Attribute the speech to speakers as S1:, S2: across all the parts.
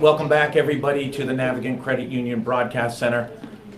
S1: Welcome back, everybody, to the Navigant Credit Union Broadcast Center.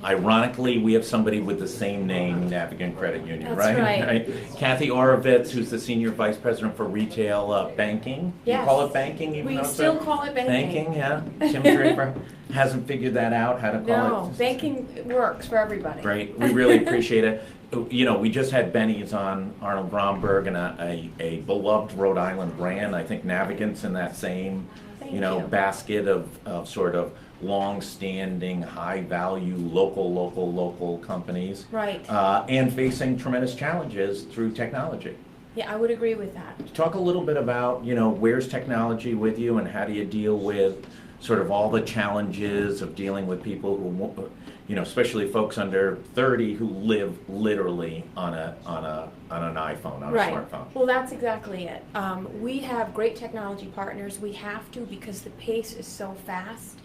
S1: Ironically, we have somebody with the same name, Navigant Credit Union,
S2: That's right.
S1: Kathy Orovtiz, who's the Senior Vice President for Retail Banking.
S2: Yes.
S1: You call it banking? Even
S2: We
S1: though it's
S2: still call it banking.
S1: Banking, yeah. Tim Draper hasn't figured that out, how to call it.
S2: No, banking works for everybody.
S1: Great, we really appreciate it. You know, we just had Benny's on Arnold Bromberg and a beloved Rhode Island brand. I think Navigant's in that same,
S2: Thank you.
S1: basket of sort of long-standing, high-value, local companies.
S2: Right.
S1: And facing tremendous challenges through technology.
S2: Yeah, I would agree with that.
S1: Talk a little bit about, where's technology with you and how do you deal with sort of all the challenges of dealing with people who, especially folks under 30 who live literally on an iPhone, on a smartphone.
S2: Well, that's exactly it. We have great technology partners. We have to because the pace is so fast.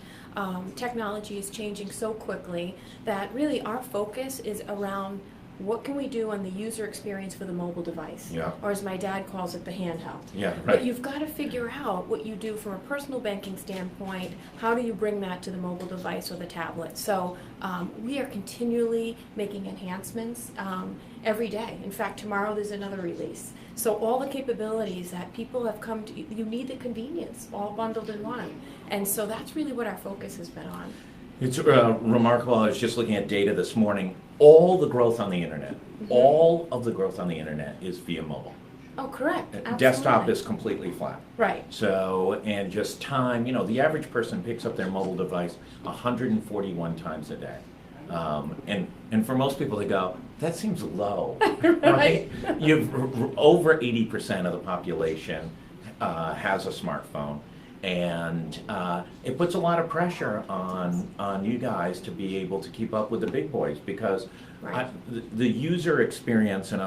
S2: Technology is changing so quickly that really our focus is around what can we do on the user experience for the mobile device,
S1: Yeah.
S2: or as my dad calls it, the handheld.
S1: Yeah, right.
S2: But you've got to figure out what you do from a personal banking standpoint. How do you bring that to the mobile device or the tablet? So we are continually making enhancements every day. In fact, tomorrow there's another release. So all the capabilities that people have come to, you need the convenience all bundled in one. And so that's really what our focus has been on.
S1: It's remarkable. I was just looking at data this morning. All the growth on the internet, all of the growth on the internet is via mobile.
S2: Oh, correct. Absolutely.
S1: Desktop is completely flat.
S2: Right.
S1: So, and just time, the average person picks up their mobile device 141 times a day. And for most people, they go, that seems low, right? You've over 80% of the population has a smartphone. And it puts a lot of pressure on you guys to be able to keep up with the big boys because
S2: Right.
S1: the user experience, and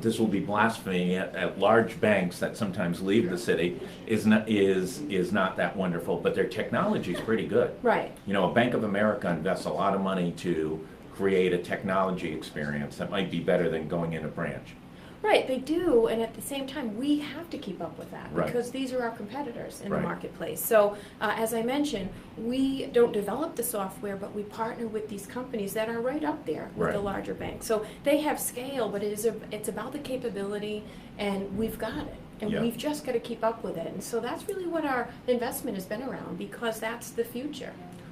S1: this will be blasphemy at large banks that sometimes leave the city, is not that wonderful, but their technology is pretty good.
S2: Right.
S1: A Bank of America invests a lot of money to create a technology experience that might be better than going in a branch.
S2: Right, they do, and at the same time, we have to keep up with that
S1: Right.
S2: because these are our competitors in
S1: Right.
S2: the marketplace. So, as I mentioned, we don't develop the software, but we partner with these companies that are right up there with the
S1: Right.
S2: larger banks. So they have scale, but it's about the capability, and we've got it. And
S1: Yeah.
S2: we've just got to keep up with it. And so that's really what our investment has been around because that's the future.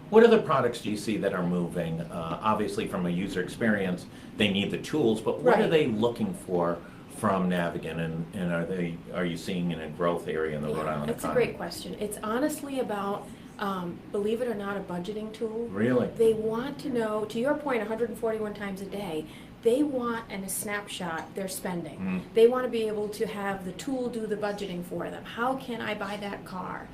S1: What other products do you see that are moving? Obviously, from a user experience, they need the tools, but what are
S2: Right.
S1: they looking for from Navigant, and are you seeing in a growth area in the Rhode Island
S2: That's a
S1: economy?
S2: great question. It's honestly about, believe it or not, a budgeting tool.
S1: Really?
S2: They want to know, to your point, 141 times a day, they want in a snapshot their spending. They want to be able to have the tool do the budgeting for them. How can I buy that car?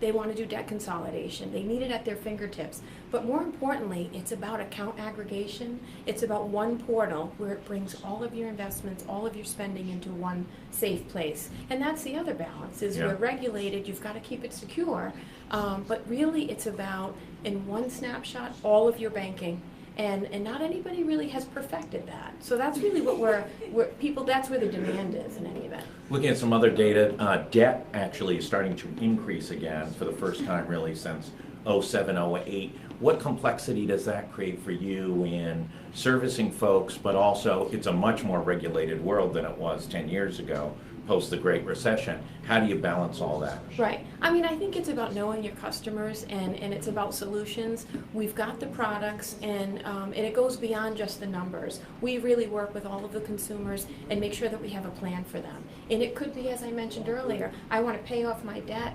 S2: They want to do debt consolidation. They need it at their fingertips. But more importantly, it's about account aggregation. It's about one portal where it brings all of your investments, all of your spending into one safe place. And that's the other balance, is
S1: Yeah.
S2: we're regulated, you've got to keep it secure. But really it's about, in one snapshot, all of your banking. And not anybody really has perfected that. So that's really what that's where the demand is in any event.
S1: Looking at some other data, debt actually is starting to increase again for the first time really since 07, 08. What complexity does that create for you in servicing folks, but also it's a much more regulated world than it was 10 years ago, post the Great Recession. How do you balance all that?
S2: Right. I mean, I think it's about knowing your customers and it's about solutions. We've got the products and it goes beyond just the numbers. We really work with all of the consumers and make sure that we have a plan for them. And it could be, as I mentioned earlier, I want to pay off my debt.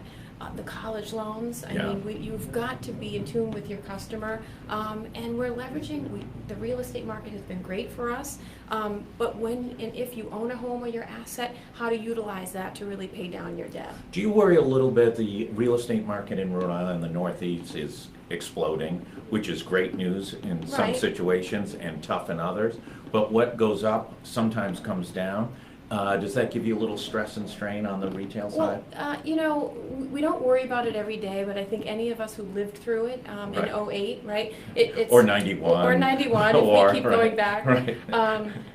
S2: The college loans. I
S1: Yeah.
S2: mean, you've got to be in tune with your customer, and we're leveraging. The real estate market has been great for us, but when and if you own a home or your asset, how to utilize that to really pay down your debt.
S1: Do you worry a little bit the real estate market in Rhode Island, the Northeast, is exploding, which is great news in some
S2: Right.
S1: situations and tough in others, but what goes up sometimes comes down. Does that give you a little stress and strain on the retail side?
S2: Well, we don't worry about it every day, but I think any of us who lived through it in
S1: Right.
S2: '08, right? It's
S1: Or 91.
S2: Or 91, if
S1: Or-
S2: we keep
S1: right,
S2: going back.
S1: right.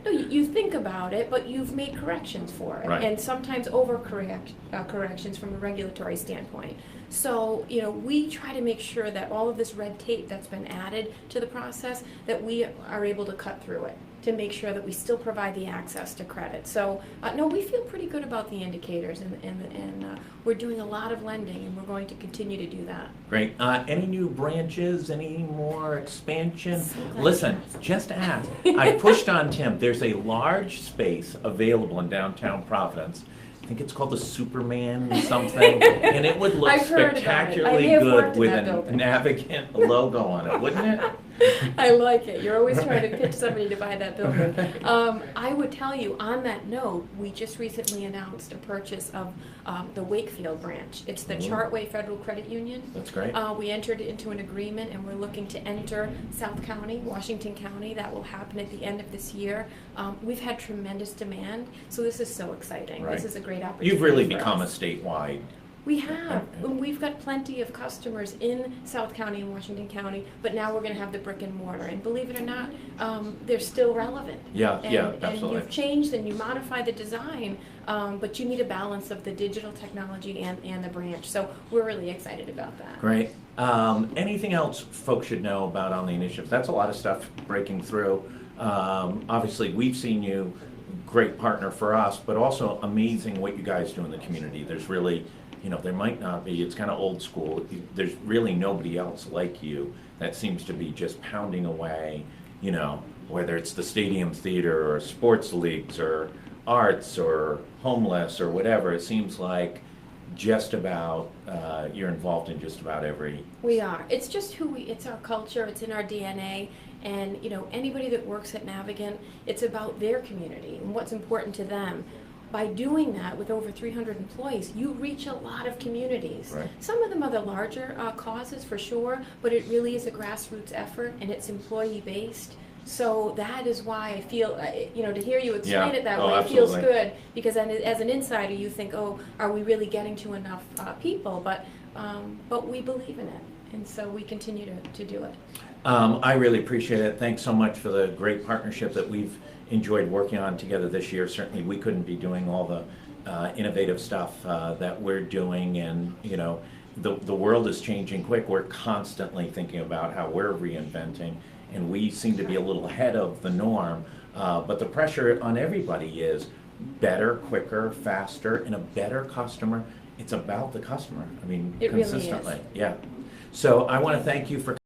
S2: No, you think about it, but you've made corrections for it,
S1: Right.
S2: and sometimes corrections from a regulatory standpoint. So, we try to make sure that all of this red tape that's been added to the process, that we are able to cut through it to make sure that we still provide the access to credit. So, no, we feel pretty good about the indicators, and we're doing a lot of lending, and we're going to continue to do that.
S1: Great. Any new branches? Any more expansion?
S2: So glad
S1: Listen,
S2: you asked.
S1: just ask. I pushed on Tim. There's a large space available in downtown Providence. I think it's called the Superman something, and it would look
S2: I've heard about it. I
S1: spectacularly
S2: may have
S1: good
S2: worked in
S1: with
S2: that
S1: a
S2: building.
S1: Navigant logo on it, wouldn't it?
S2: I like it. You're always trying to pitch somebody to buy that building. I would tell you, on that note, we just recently announced a purchase of the Wakefield branch. It's the
S1: Ooh.
S2: Chartway Federal Credit Union.
S1: That's great.
S2: We entered into an agreement, and we're looking to enter South County, Washington County. That will happen at the end of this year. We've had tremendous demand, so this is so exciting.
S1: Right.
S2: This is a great opportunity.
S1: You've really
S2: for
S1: become a
S2: us.
S1: statewide.
S2: We have. And we've got plenty of customers in South County and Washington County, but now we're going to have the brick and mortar. And believe it or not, they're still relevant.
S1: Yeah, yeah,
S2: And
S1: absolutely.
S2: you've changed and you modify the design, but you need a balance of the digital technology and the branch. So we're really excited about that.
S1: Great. Anything else folks should know about on the initiative? That's a lot of stuff breaking through. Obviously, we've seen you, great partner for us, but also amazing what you guys do in the community. There's really, there might not be, it's kind of old school. There's really nobody else like you that seems to be just pounding away, whether it's the stadium theater or sports leagues or arts or homeless or whatever. It seems like just about, you're involved in just about every.
S2: We are. It's just it's our culture, it's in our DNA. And, anybody that works at Navigant, it's about their community and what's important to them. By doing that with over 300 employees, you reach a lot of communities.
S1: Right.
S2: Some of them are the larger causes for sure, but it really is a grassroots effort and it's employee-based. So that is why I feel, to hear you explain
S1: Yeah.
S2: it that
S1: Oh,
S2: way, it feels
S1: absolutely.
S2: good. Because as an insider, you think, oh, are we really getting to enough people? But we believe in it, and so we continue to do it.
S1: I really appreciate it. Thanks so much for the great partnership that we've enjoyed working on together this year. Certainly, we couldn't be doing all the innovative stuff that we're doing, and the world is changing quick. We're constantly thinking about how we're reinventing, and we seem to be a little ahead of the norm. But the pressure on everybody is better, quicker, faster, and a better customer. It's about the customer. I mean,
S2: It really is.
S1: consistently. Yeah. So I want to thank you for